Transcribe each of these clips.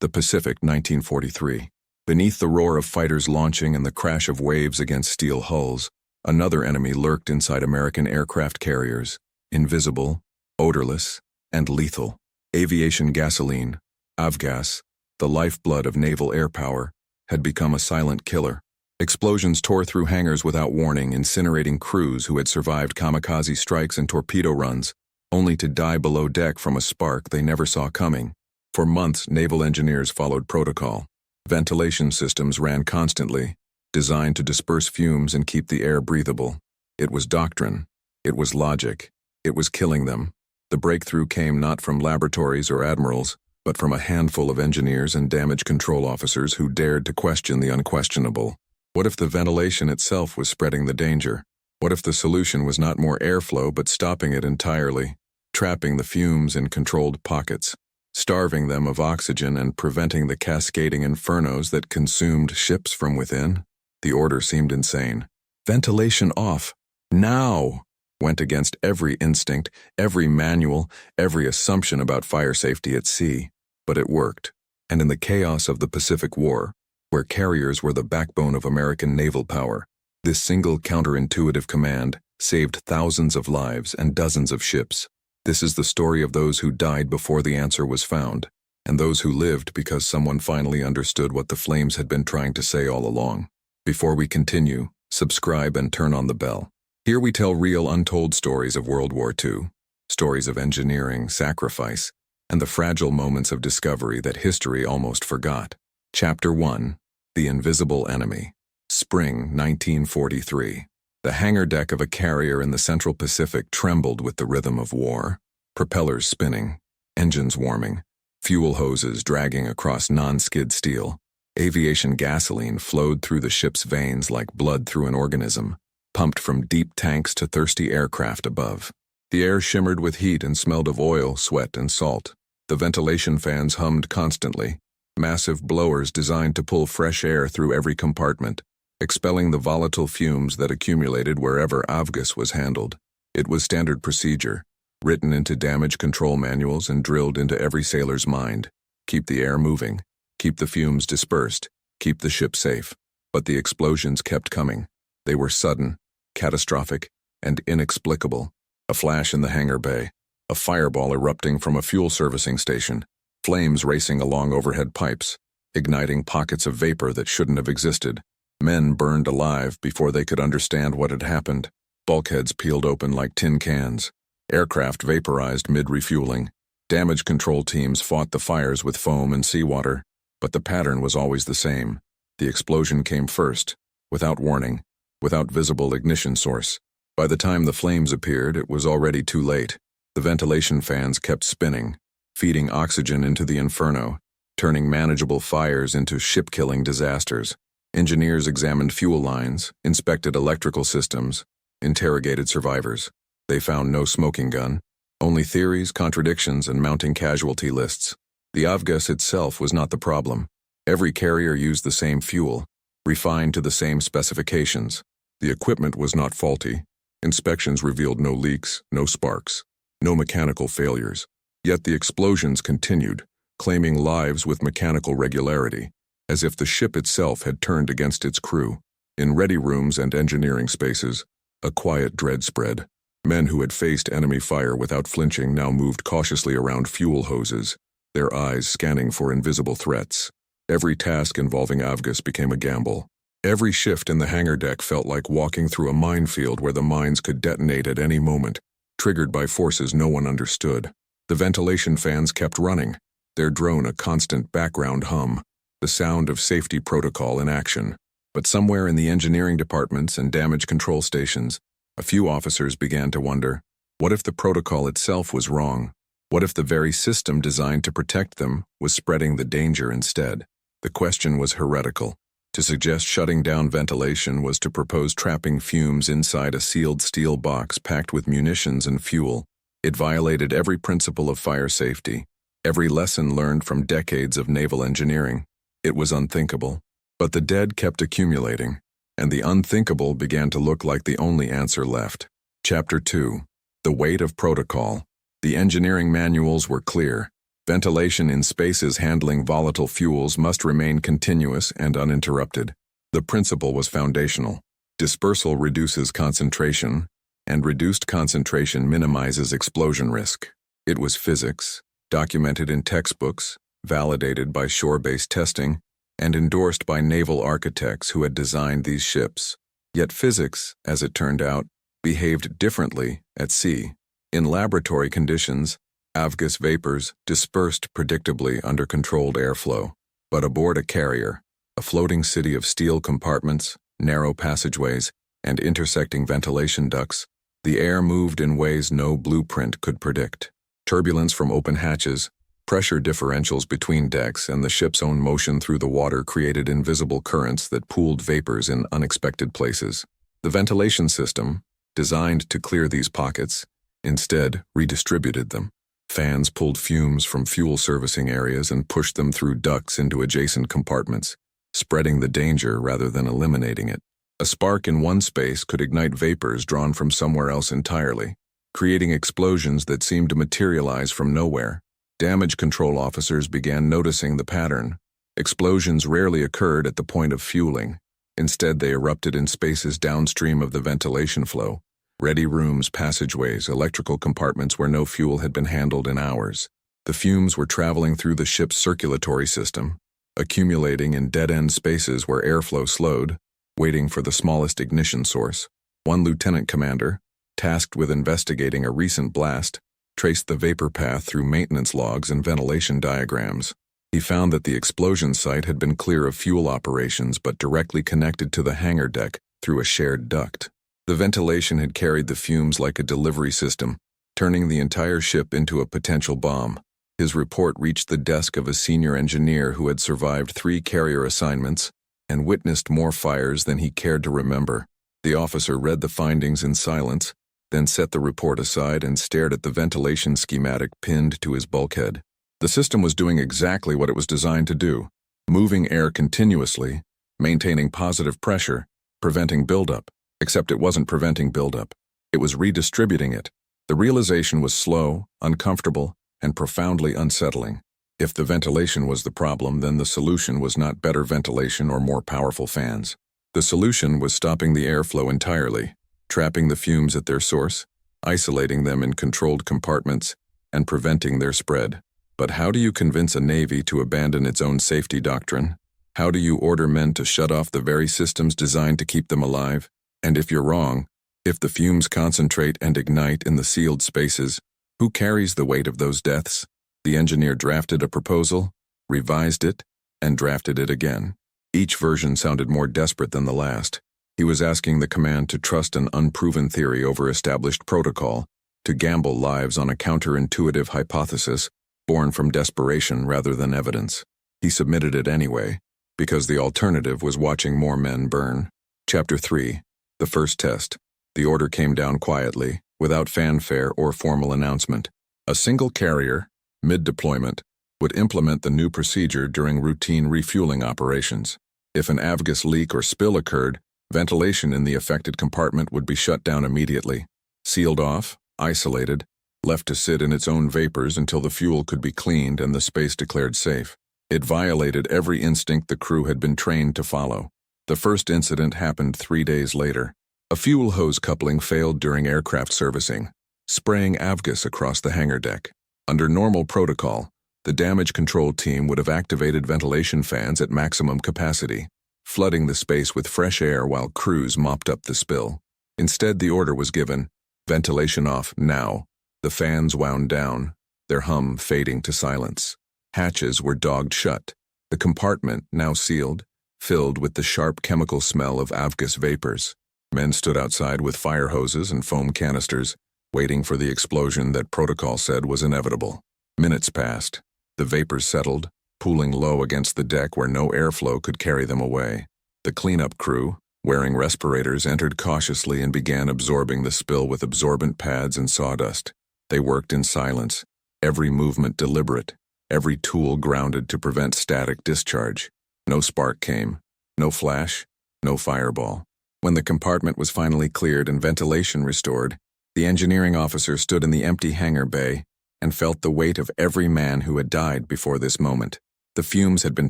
The Pacific, 1943. Beneath the roar of fighters launching and the crash of waves against steel hulls, another enemy lurked inside American aircraft carriers, invisible, odorless, and lethal. Aviation gasoline, Avgas, the lifeblood of naval air power, had become a silent killer. Explosions tore through hangars without warning, incinerating crews who had survived kamikaze strikes and torpedo runs, only to die below deck from a spark they never saw coming. For months, naval engineers followed protocol. Ventilation systems ran constantly, designed to disperse fumes and keep the air breathable. It was doctrine. It was logic. It was killing them. The breakthrough came not from laboratories or admirals, but from a handful of engineers and damage control officers who dared to question the unquestionable. What if the ventilation itself was spreading the danger? What if the solution was not more airflow but stopping it entirely, trapping the fumes in controlled pockets, starving them of oxygen and preventing the cascading infernos that consumed ships from within? The order seemed insane. Ventilation off. Now! Went against every instinct, every manual, every assumption about fire safety at sea. But it worked. And in the chaos of the Pacific War, where carriers were the backbone of American naval power, this single counterintuitive command saved thousands of lives and dozens of ships. This is the story of those who died before the answer was found, and those who lived because someone finally understood what the flames had been trying to say all along. Before we continue, subscribe and turn on the bell. Here we tell real untold stories of World War II, stories of engineering, sacrifice, and the fragile moments of discovery that history almost forgot. Chapter 1. The Invisible Enemy. Spring 1943. The hangar deck of a carrier in the Central Pacific trembled with the rhythm of war. Propellers spinning, engines warming, fuel hoses dragging across non-skid steel. Aviation gasoline flowed through the ship's veins like blood through an organism, pumped from deep tanks to thirsty aircraft above. The air shimmered with heat and smelled of oil, sweat, and salt. The ventilation fans hummed constantly, massive blowers designed to pull fresh air through every compartment, expelling the volatile fumes that accumulated wherever Avgas was handled. It was standard procedure, written into damage control manuals and drilled into every sailor's mind. Keep the air moving, keep the fumes dispersed, keep the ship safe. But the explosions kept coming. They were sudden, catastrophic, and inexplicable. A flash in the hangar bay, a fireball erupting from a fuel servicing station, flames racing along overhead pipes, igniting pockets of vapor that shouldn't have existed. Men burned alive before they could understand what had happened. Bulkheads peeled open like tin cans. Aircraft vaporized mid-refueling. Damage control teams fought the fires with foam and seawater, but the pattern was always the same. The explosion came first, without warning, without visible ignition source. By the time the flames appeared, it was already too late. The ventilation fans kept spinning, feeding oxygen into the inferno, turning manageable fires into ship-killing disasters. Engineers examined fuel lines, inspected electrical systems, interrogated survivors. They found no smoking gun, only theories, contradictions, and mounting casualty lists. The Avgas itself was not the problem. Every carrier used the same fuel, refined to the same specifications. The equipment was not faulty. Inspections revealed no leaks, no sparks, no mechanical failures. Yet the explosions continued, claiming lives with mechanical regularity, as if the ship itself had turned against its crew. In ready rooms and engineering spaces, a quiet dread spread. Men who had faced enemy fire without flinching now moved cautiously around fuel hoses, their eyes scanning for invisible threats. Every task involving Avgas became a gamble. Every shift in the hangar deck felt like walking through a minefield where the mines could detonate at any moment, triggered by forces no one understood. The ventilation fans kept running, their drone a constant background hum, the sound of safety protocol in action. But somewhere in the engineering departments and damage control stations, a few officers began to wonder, what if the protocol itself was wrong? What if the very system designed to protect them was spreading the danger instead? The question was heretical. To suggest shutting down ventilation was to propose trapping fumes inside a sealed steel box packed with munitions and fuel. It violated every principle of fire safety, every lesson learned from decades of naval engineering. It was unthinkable. But the dead kept accumulating, and the unthinkable began to look like the only answer left. Chapter 2. The Weight of Protocol. The engineering manuals were clear. Ventilation in spaces handling volatile fuels must remain continuous and uninterrupted. The principle was foundational. Dispersal reduces concentration, and reduced concentration minimizes explosion risk. It was physics, documented in textbooks, validated by shore-based testing, and endorsed by naval architects who had designed these ships. Yet physics, as it turned out, behaved differently at sea. In laboratory conditions, Avgas vapors dispersed predictably under controlled airflow. But aboard a carrier, a floating city of steel compartments, narrow passageways, and intersecting ventilation ducts, the air moved in ways no blueprint could predict. Turbulence from open hatches, pressure differentials between decks, and the ship's own motion through the water created invisible currents that pooled vapors in unexpected places. The ventilation system, designed to clear these pockets, instead redistributed them. Fans pulled fumes from fuel servicing areas and pushed them through ducts into adjacent compartments, spreading the danger rather than eliminating it. A spark in one space could ignite vapors drawn from somewhere else entirely, creating explosions that seemed to materialize from nowhere. Damage control officers began noticing the pattern. Explosions rarely occurred at the point of fueling. Instead, they erupted in spaces downstream of the ventilation flow. Ready rooms, passageways, electrical compartments where no fuel had been handled in hours. The fumes were traveling through the ship's circulatory system, accumulating in dead-end spaces where airflow slowed, waiting for the smallest ignition source. One lieutenant commander, tasked with investigating a recent blast, traced the vapor path through maintenance logs and ventilation diagrams. He found that the explosion site had been clear of fuel operations but directly connected to the hangar deck through a shared duct. The ventilation had carried the fumes like a delivery system, turning the entire ship into a potential bomb. His report reached the desk of a senior engineer who had survived 3 carrier assignments and witnessed more fires than he cared to remember. The officer read the findings in silence, then set the report aside and stared at the ventilation schematic pinned to his bulkhead. The system was doing exactly what it was designed to do, moving air continuously, maintaining positive pressure, preventing buildup. Except it wasn't preventing buildup. It was redistributing it. The realization was slow, uncomfortable, and profoundly unsettling. If the ventilation was the problem, then the solution was not better ventilation or more powerful fans. The solution was stopping the airflow entirely, trapping the fumes at their source, isolating them in controlled compartments, and preventing their spread. But how do you convince a Navy to abandon its own safety doctrine? How do you order men to shut off the very systems designed to keep them alive? And if you're wrong, if the fumes concentrate and ignite in the sealed spaces, who carries the weight of those deaths? The engineer drafted a proposal, revised it, and drafted it again. Each version sounded more desperate than the last. He was asking the command to trust an unproven theory over established protocol, to gamble lives on a counterintuitive hypothesis born from desperation rather than evidence. He submitted it anyway, because the alternative was watching more men burn. Chapter 3. The first test. The order came down quietly, without fanfare or formal announcement. A single carrier, mid-deployment, would implement the new procedure during routine refueling operations. If an Avgas leak or spill occurred, ventilation in the affected compartment would be shut down immediately, sealed off, isolated, left to sit in its own vapors until the fuel could be cleaned and the space declared safe. It violated every instinct the crew had been trained to follow. The first incident happened 3 days later. A fuel hose coupling failed during aircraft servicing, spraying Avgas across the hangar deck. Under normal protocol, the damage control team would have activated ventilation fans at maximum capacity, flooding the space with fresh air while crews mopped up the spill. Instead, the order was given, ventilation off now. The fans wound down, their hum fading to silence. Hatches were dogged shut. The compartment, now sealed, filled with the sharp chemical smell of Avgas vapors. Men stood outside with fire hoses and foam canisters, waiting for the explosion that protocol said was inevitable. Minutes passed. The vapors settled, pooling low against the deck where no airflow could carry them away. The cleanup crew, wearing respirators, entered cautiously and began absorbing the spill with absorbent pads and sawdust. They worked in silence, every movement deliberate, every tool grounded to prevent static discharge. No spark came, no flash, no fireball. When the compartment was finally cleared and ventilation restored, the engineering officer stood in the empty hangar bay, and felt the weight of every man who had died before this moment. The fumes had been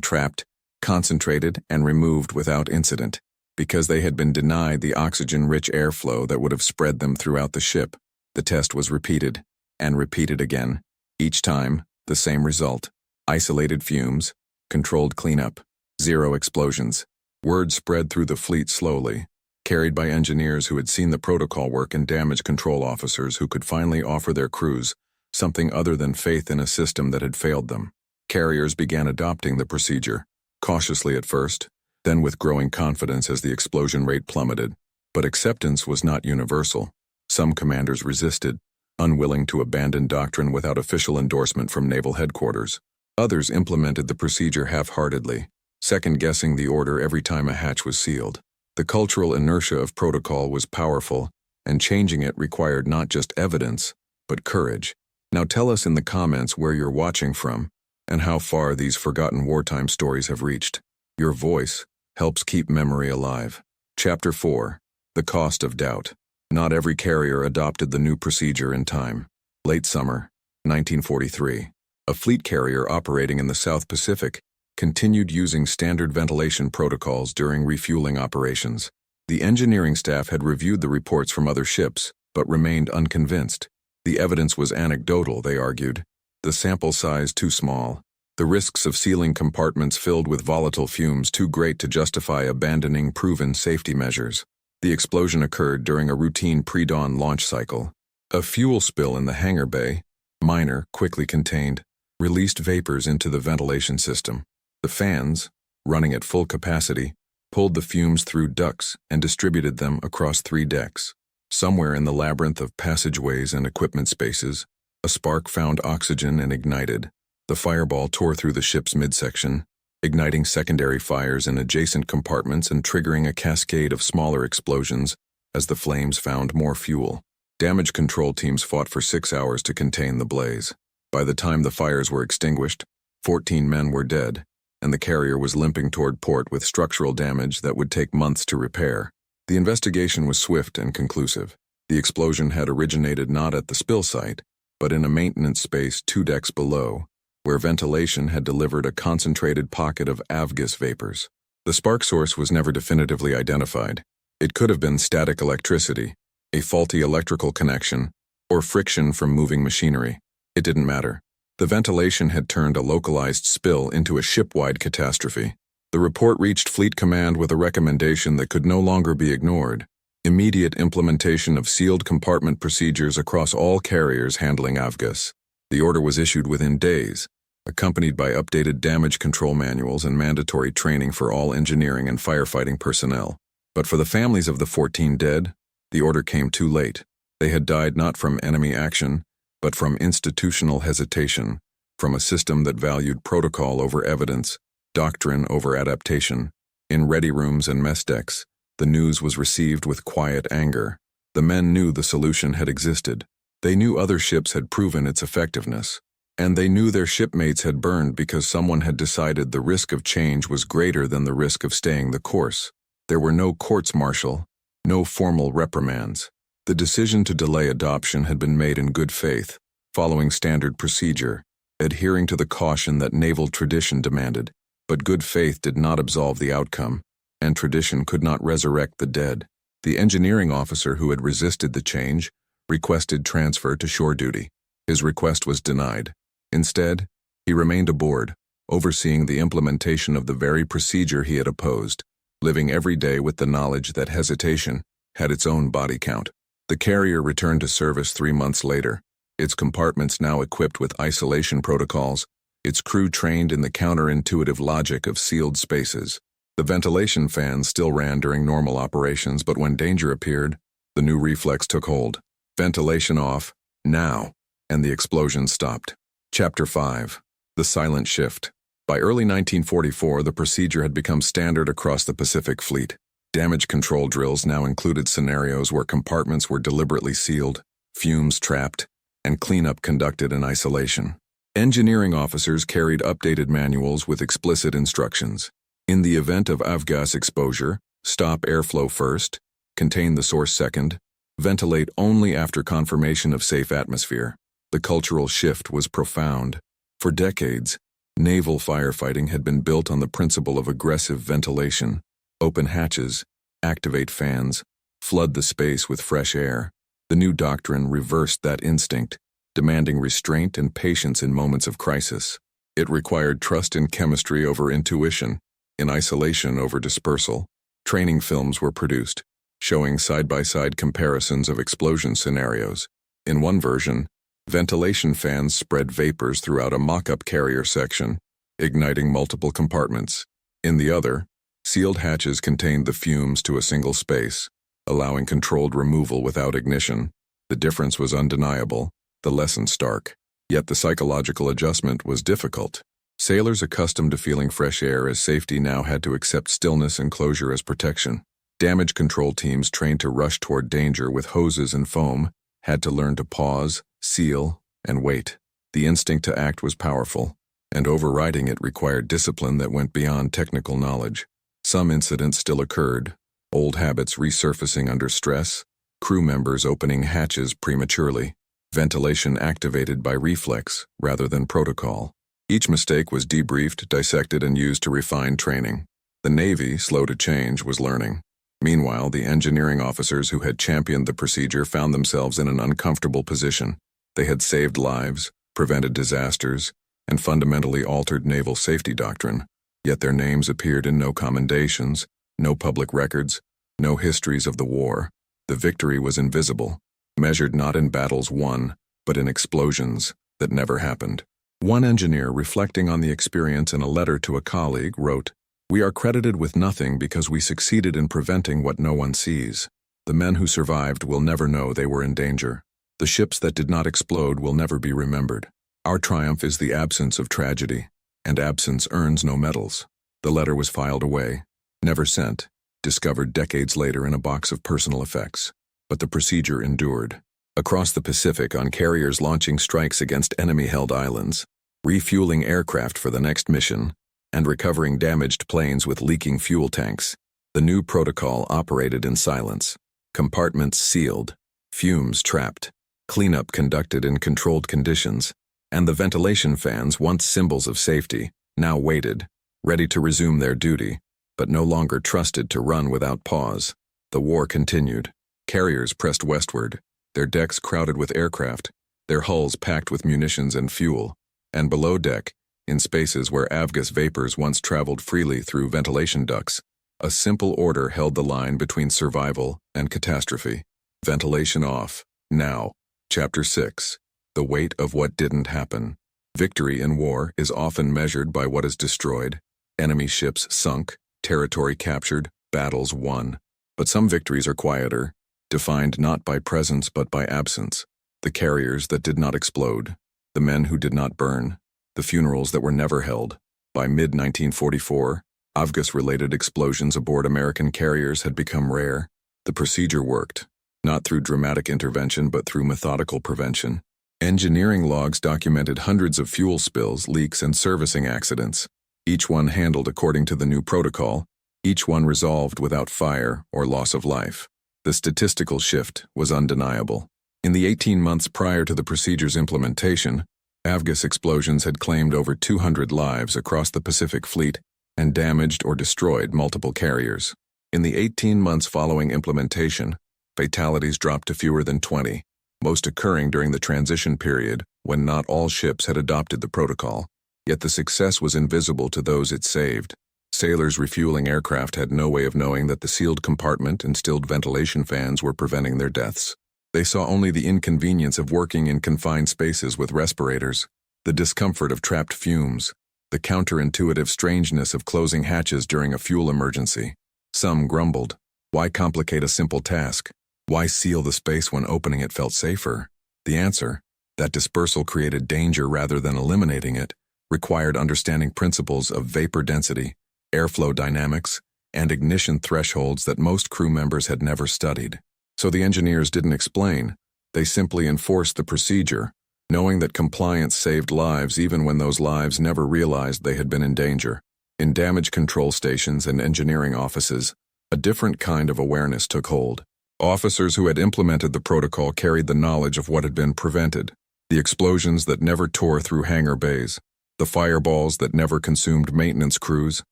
trapped, concentrated, and removed without incident, because they had been denied the oxygen-rich airflow that would have spread them throughout the ship. The test was repeated, and repeated again. Each time, the same result. Isolated fumes, controlled cleanup, zero explosions. Word spread through the fleet slowly, carried by engineers who had seen the protocol work and damage control officers who could finally offer their crews something other than faith in a system that had failed them. Carriers began adopting the procedure, cautiously at first, then with growing confidence as the explosion rate plummeted. But acceptance was not universal. Some commanders resisted, unwilling to abandon doctrine without official endorsement from naval headquarters. Others implemented the procedure half-heartedly, second-guessing the order every time a hatch was sealed. The cultural inertia of protocol was powerful, and changing it required not just evidence, but courage. Now tell us in the comments where you're watching from, and how far these forgotten wartime stories have reached. Your voice helps keep memory alive. Chapter 4. The Cost of Doubt. Not every carrier adopted the new procedure in time. Late summer, 1943. A fleet carrier operating in the South Pacific continued using standard ventilation protocols during refueling operations. The engineering staff had reviewed the reports from other ships, but remained unconvinced. The evidence was anecdotal, they argued. The sample size too small. The risks of sealing compartments filled with volatile fumes too great to justify abandoning proven safety measures. The explosion occurred during a routine pre-dawn launch cycle. A fuel spill in the hangar bay, minor, quickly contained, released vapors into the ventilation system. The fans, running at full capacity, pulled the fumes through ducts and distributed them across 3 decks. Somewhere in the labyrinth of passageways and equipment spaces, a spark found oxygen and ignited. The fireball tore through the ship's midsection, igniting secondary fires in adjacent compartments and triggering a cascade of smaller explosions as the flames found more fuel. Damage control teams fought for 6 hours to contain the blaze. By the time the fires were extinguished, 14 men were dead, and the carrier was limping toward port with structural damage that would take months to repair. The investigation was swift and conclusive. The explosion had originated not at the spill site, but in a maintenance space 2 decks below, where ventilation had delivered a concentrated pocket of Avgas vapors. The spark source was never definitively identified. It could have been static electricity, a faulty electrical connection, or friction from moving machinery. It didn't matter. The ventilation had turned a localized spill into a ship-wide catastrophe. The report reached Fleet Command with a recommendation that could no longer be ignored: immediate implementation of sealed compartment procedures across all carriers handling Avgas. The order was issued within days, accompanied by updated damage control manuals and mandatory training for all engineering and firefighting personnel. But for the families of the 14 dead, the order came too late. They had died not from enemy action, but from institutional hesitation, from a system that valued protocol over evidence, doctrine over adaptation. In ready rooms and mess decks, the news was received with quiet anger. The men knew the solution had existed. They knew other ships had proven its effectiveness. And they knew their shipmates had burned because someone had decided the risk of change was greater than the risk of staying the course. There were no courts-martial, no formal reprimands. The decision to delay adoption had been made in good faith, following standard procedure, adhering to the caution that naval tradition demanded. But good faith did not absolve the outcome, and tradition could not resurrect the dead. The engineering officer who had resisted the change requested transfer to shore duty. His request was denied. Instead, he remained aboard, overseeing the implementation of the very procedure he had opposed, living every day with the knowledge that hesitation had its own body count. The carrier returned to service 3 months later, its compartments now equipped with isolation protocols, its crew trained in the counterintuitive logic of sealed spaces. The ventilation fans still ran during normal operations, but when danger appeared, the new reflex took hold. Ventilation off, now, and the explosion stopped. Chapter 5. The Silent Shift. By early 1944, the procedure had become standard across the Pacific Fleet. Damage control drills now included scenarios where compartments were deliberately sealed, fumes trapped, and cleanup conducted in isolation. Engineering officers carried updated manuals with explicit instructions. In the event of Avgas exposure, stop airflow first, contain the source second, ventilate only after confirmation of safe atmosphere. The cultural shift was profound. For decades, naval firefighting had been built on the principle of aggressive ventilation. Open hatches, activate fans, flood the space with fresh air. The new doctrine reversed that instinct, demanding restraint and patience in moments of crisis. It required trust in chemistry over intuition, in isolation over dispersal. Training films were produced, showing side-by-side comparisons of explosion scenarios. In one version, ventilation fans spread vapors throughout a mock-up carrier section, igniting multiple compartments. In the other, sealed hatches contained the fumes to a single space, allowing controlled removal without ignition. The difference was undeniable, the lesson stark. Yet the psychological adjustment was difficult. Sailors accustomed to feeling fresh air as safety now had to accept stillness and closure as protection. Damage control teams trained to rush toward danger with hoses and foam had to learn to pause, seal, and wait. The instinct to act was powerful, and overriding it required discipline that went beyond technical knowledge. Some incidents still occurred, old habits resurfacing under stress, crew members opening hatches prematurely, ventilation activated by reflex rather than protocol. Each mistake was debriefed, dissected, and used to refine training. The Navy, slow to change, was learning. Meanwhile, the engineering officers who had championed the procedure found themselves in an uncomfortable position. They had saved lives, prevented disasters, and fundamentally altered naval safety doctrine, yet their names appeared in no commendations, no public records, no histories of the war. The victory was invisible, measured not in battles won, but in explosions that never happened. One engineer, reflecting on the experience in a letter to a colleague, wrote, "We are credited with nothing because we succeeded in preventing what no one sees. The men who survived will never know they were in danger. The ships that did not explode will never be remembered. Our triumph is the absence of tragedy, and absence earns no medals." The letter was filed away, never sent, discovered decades later in a box of personal effects. But the procedure endured. Across the Pacific, on carriers launching strikes against enemy-held islands, refueling aircraft for the next mission, and recovering damaged planes with leaking fuel tanks, the new protocol operated in silence. Compartments sealed, fumes trapped, cleanup conducted in controlled conditions, and the ventilation fans, once symbols of safety, now waited, ready to resume their duty, but no longer trusted to run without pause. The war continued. Carriers pressed westward, their decks crowded with aircraft, their hulls packed with munitions and fuel, and below deck, in spaces where Avgas vapors once traveled freely through ventilation ducts, a simple order held the line between survival and catastrophe. Ventilation off. Now. Chapter 6. The weight of what didn't happen. Victory in war is often measured by what is destroyed. Enemy ships sunk, territory captured, battles won. But some victories are quieter, defined not by presence but by absence. The carriers that did not explode, the men who did not burn, the funerals that were never held. By mid-1944, Avgas-related explosions aboard American carriers had become rare. The procedure worked, not through dramatic intervention but through methodical prevention. Engineering logs documented hundreds of fuel spills, leaks, and servicing accidents, each one handled according to the new protocol, each one resolved without fire or loss of life. The statistical shift was undeniable. In the 18 months prior to the procedure's implementation, Avgas explosions had claimed over 200 lives across the Pacific Fleet and damaged or destroyed multiple carriers. In the 18 months following implementation, fatalities dropped to fewer than 20, most occurring during the transition period when not all ships had adopted the protocol. Yet the success was invisible to those it saved. Sailors refueling aircraft had no way of knowing that the sealed compartment and stilled ventilation fans were preventing their deaths. They saw only the inconvenience of working in confined spaces with respirators, the discomfort of trapped fumes, the counterintuitive strangeness of closing hatches during a fuel emergency. Some grumbled, "Why complicate a simple task? Why seal the space when opening it felt safer?" The answer, that dispersal created danger rather than eliminating it, required understanding principles of vapor density, airflow dynamics, and ignition thresholds that most crew members had never studied. So the engineers didn't explain, they simply enforced the procedure, knowing that compliance saved lives even when those lives never realized they had been in danger. In damage control stations and engineering offices, a different kind of awareness took hold. Officers who had implemented the protocol carried the knowledge of what had been prevented. The explosions that never tore through hangar bays, the fireballs that never consumed maintenance crews,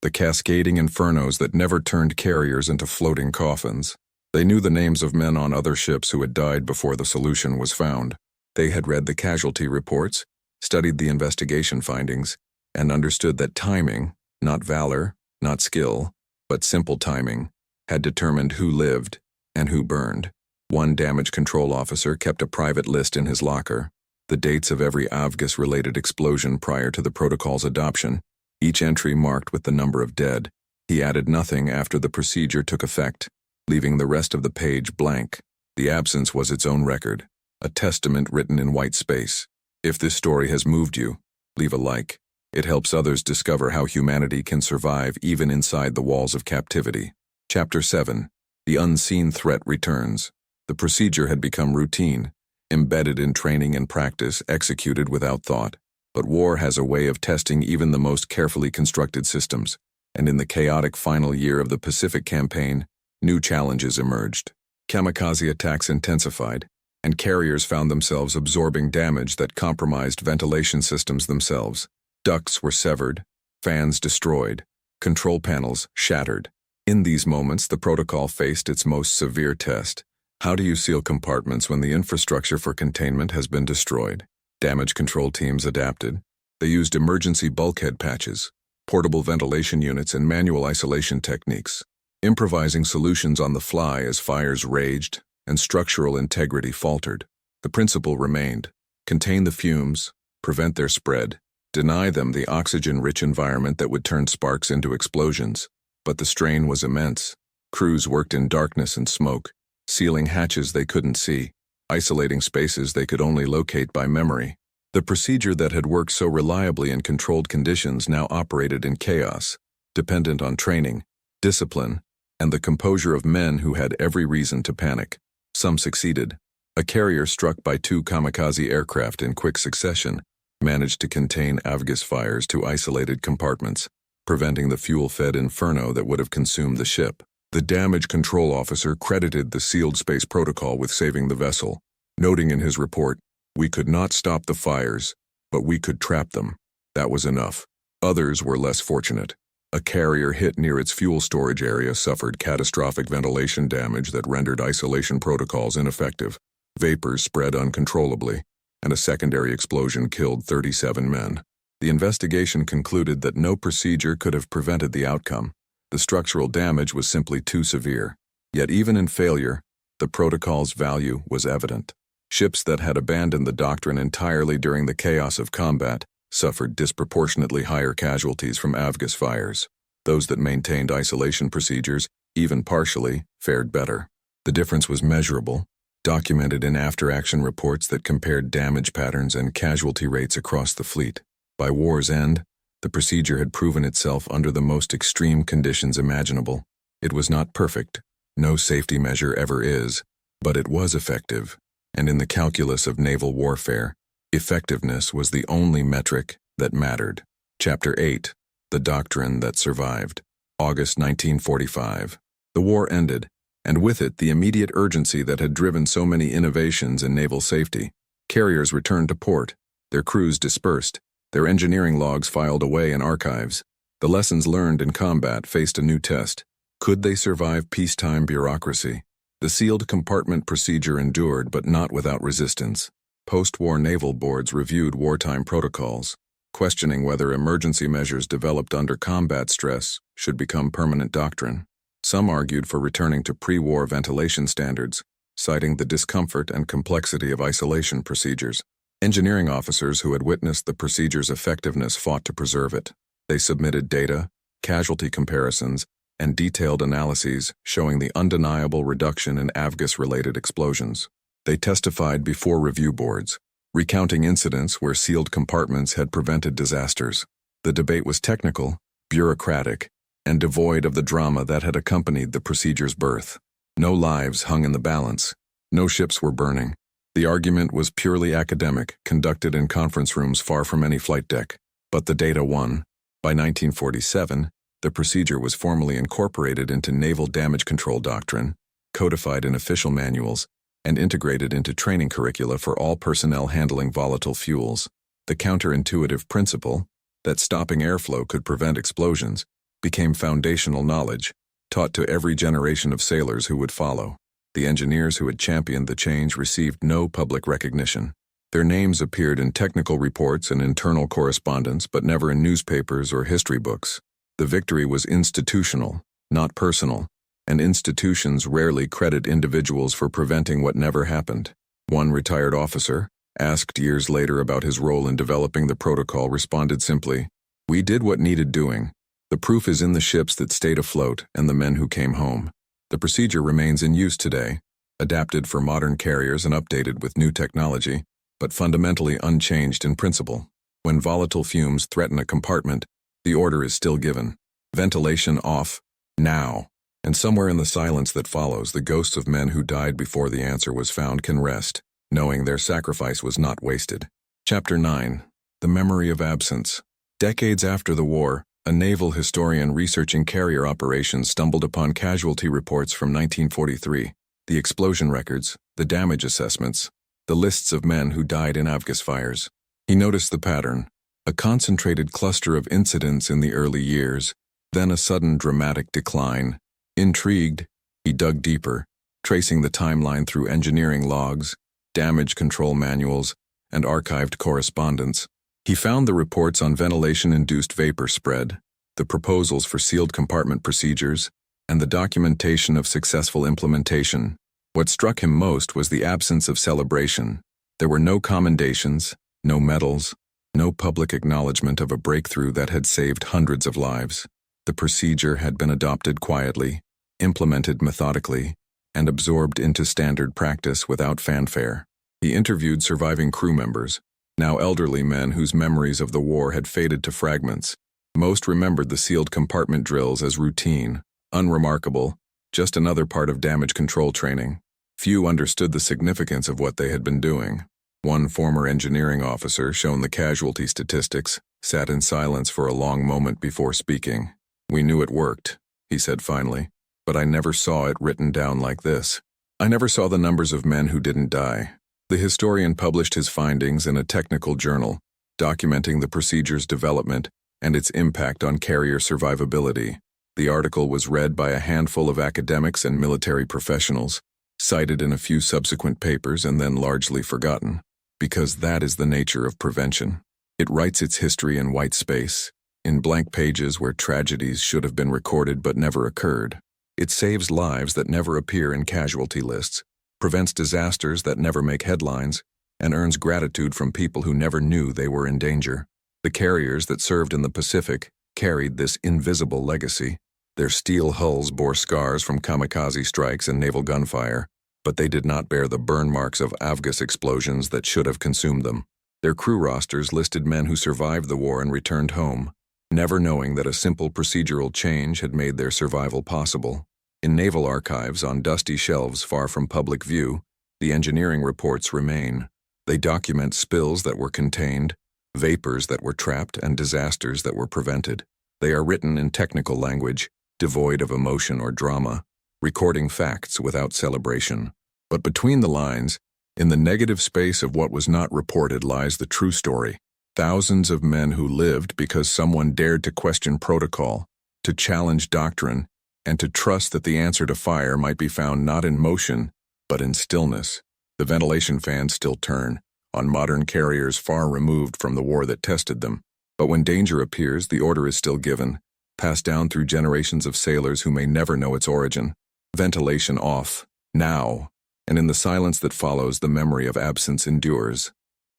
the cascading infernos that never turned carriers into floating coffins. They knew the names of men on other ships who had died before the solution was found. They had read the casualty reports, studied the investigation findings, and understood that timing, not valor, not skill, but simple timing, had determined who lived and who burned. One damage control officer kept a private list in his locker, the dates of every Avgas-related explosion prior to the protocol's adoption, each entry marked with the number of dead. He added nothing after the procedure took effect, leaving the rest of the page blank. The absence was its own record, a testament written in white space. If this story has moved you, leave a like. It helps others discover how humanity can survive even inside the walls of captivity. Chapter 7. The unseen threat returns. The procedure had become routine, embedded in training and practice, executed without thought. But war has a way of testing even the most carefully constructed systems, and in the chaotic final year of the Pacific Campaign, new challenges emerged. Kamikaze attacks intensified, and carriers found themselves absorbing damage that compromised ventilation systems themselves. Ducts were severed, fans destroyed, control panels shattered. In these moments, the protocol faced its most severe test. How do you seal compartments when the infrastructure for containment has been destroyed? Damage control teams adapted. They used emergency bulkhead patches, portable ventilation units, and manual isolation techniques, improvising solutions on the fly as fires raged and structural integrity faltered. The principle remained: contain the fumes, prevent their spread, deny them the oxygen-rich environment that would turn sparks into explosions. But the strain was immense. Crews worked in darkness and smoke, sealing hatches they couldn't see, isolating spaces they could only locate by memory. The procedure that had worked so reliably in controlled conditions now operated in chaos, dependent on training, discipline, and the composure of men who had every reason to panic. Some succeeded. A carrier struck by 2 kamikaze aircraft in quick succession managed to contain Avgas fires to isolated compartments, preventing the fuel-fed inferno that would have consumed the ship. The damage control officer credited the sealed space protocol with saving the vessel, noting in his report, "We could not stop the fires, but we could trap them. That was enough." Others were less fortunate. A carrier hit near its fuel storage area suffered catastrophic ventilation damage that rendered isolation protocols ineffective. Vapors spread uncontrollably, and a secondary explosion killed 37 men. The investigation concluded that no procedure could have prevented the outcome. The structural damage was simply too severe. Yet even in failure, the protocol's value was evident. Ships that had abandoned the doctrine entirely during the chaos of combat suffered disproportionately higher casualties from Avgas fires. Those that maintained isolation procedures, even partially, fared better. The difference was measurable, documented in after-action reports that compared damage patterns and casualty rates across the fleet. By war's end, the procedure had proven itself under the most extreme conditions imaginable. It was not perfect, no safety measure ever is, but it was effective, and in the calculus of naval warfare, effectiveness was the only metric that mattered. Chapter 8. The Doctrine That Survived. August 1945. The war ended, and with it the immediate urgency that had driven so many innovations in naval safety. Carriers returned to port, their crews dispersed, their engineering logs filed away in archives. The lessons learned in combat faced a new test. Could they survive peacetime bureaucracy? The sealed compartment procedure endured, but not without resistance. Post-war naval boards reviewed wartime protocols, questioning whether emergency measures developed under combat stress should become permanent doctrine. Some argued for returning to pre-war ventilation standards, citing the discomfort and complexity of isolation procedures. Engineering officers who had witnessed the procedure's effectiveness fought to preserve it. They submitted data, casualty comparisons, and detailed analyses showing the undeniable reduction in Avgas-related explosions. They testified before review boards, recounting incidents where sealed compartments had prevented disasters. The debate was technical, bureaucratic, and devoid of the drama that had accompanied the procedure's birth. No lives hung in the balance. No ships were burning. The argument was purely academic, conducted in conference rooms far from any flight deck. But the data won. By 1947, the procedure was formally incorporated into naval damage control doctrine, codified in official manuals, and integrated into training curricula for all personnel handling volatile fuels. The counterintuitive principle that stopping airflow could prevent explosions became foundational knowledge, taught to every generation of sailors who would follow. The engineers who had championed the change received no public recognition. Their names appeared in technical reports and internal correspondence, but never in newspapers or history books. The victory was institutional, not personal, and institutions rarely credit individuals for preventing what never happened. One retired officer, asked years later about his role in developing the protocol, responded simply, "We did what needed doing. The proof is in the ships that stayed afloat and the men who came home." The procedure remains in use today, adapted for modern carriers and updated with new technology, but fundamentally unchanged in principle. When volatile fumes threaten a compartment, the order is still given. Ventilation off, now. And somewhere in the silence that follows, the ghosts of men who died before the answer was found can rest, knowing their sacrifice was not wasted. Chapter 9. The Memory of Absence. Decades after the war, a naval historian researching carrier operations stumbled upon casualty reports from 1943, the explosion records, the damage assessments, the lists of men who died in Avgas fires. He noticed the pattern, a concentrated cluster of incidents in the early years, then a sudden dramatic decline. Intrigued, he dug deeper, tracing the timeline through engineering logs, damage control manuals, and archived correspondence. He found the reports on ventilation-induced vapor spread, the proposals for sealed compartment procedures, and the documentation of successful implementation. What struck him most was the absence of celebration. There were no commendations, no medals, no public acknowledgement of a breakthrough that had saved hundreds of lives. The procedure had been adopted quietly, implemented methodically, and absorbed into standard practice without fanfare. He interviewed surviving crew members, now elderly men whose memories of the war had faded to fragments. Most remembered the sealed compartment drills as routine, unremarkable, just another part of damage control training. Few understood the significance of what they had been doing. One former engineering officer, shown the casualty statistics, sat in silence for a long moment before speaking. "We knew it worked," he said finally, "but I never saw it written down like this. I never saw the numbers of men who didn't die." The historian published his findings in a technical journal, documenting the procedure's development and its impact on carrier survivability. The article was read by a handful of academics and military professionals, cited in a few subsequent papers, and then largely forgotten. Because that is the nature of prevention. It writes its history in white space, in blank pages where tragedies should have been recorded but never occurred. It saves lives that never appear in casualty lists, prevents disasters that never make headlines, and earns gratitude from people who never knew they were in danger. The carriers that served in the Pacific carried this invisible legacy. Their steel hulls bore scars from kamikaze strikes and naval gunfire, but they did not bear the burn marks of Avgas explosions that should have consumed them. Their crew rosters listed men who survived the war and returned home, never knowing that a simple procedural change had made their survival possible. In naval archives on dusty shelves far from public view, the engineering reports remain. They document spills that were contained, vapors that were trapped, and disasters that were prevented. They are written in technical language, devoid of emotion or drama, recording facts without celebration. But between the lines, in the negative space of what was not reported, lies the true story. Thousands of men who lived because someone dared to question protocol, to challenge doctrine, and to trust that the answer to fire might be found not in motion, but in stillness. The ventilation fans still turn, on modern carriers far removed from the war that tested them. But when danger appears, the order is still given, passed down through generations of sailors who may never know its origin. Ventilation off, now. And in the silence that follows, the memory of absence endures.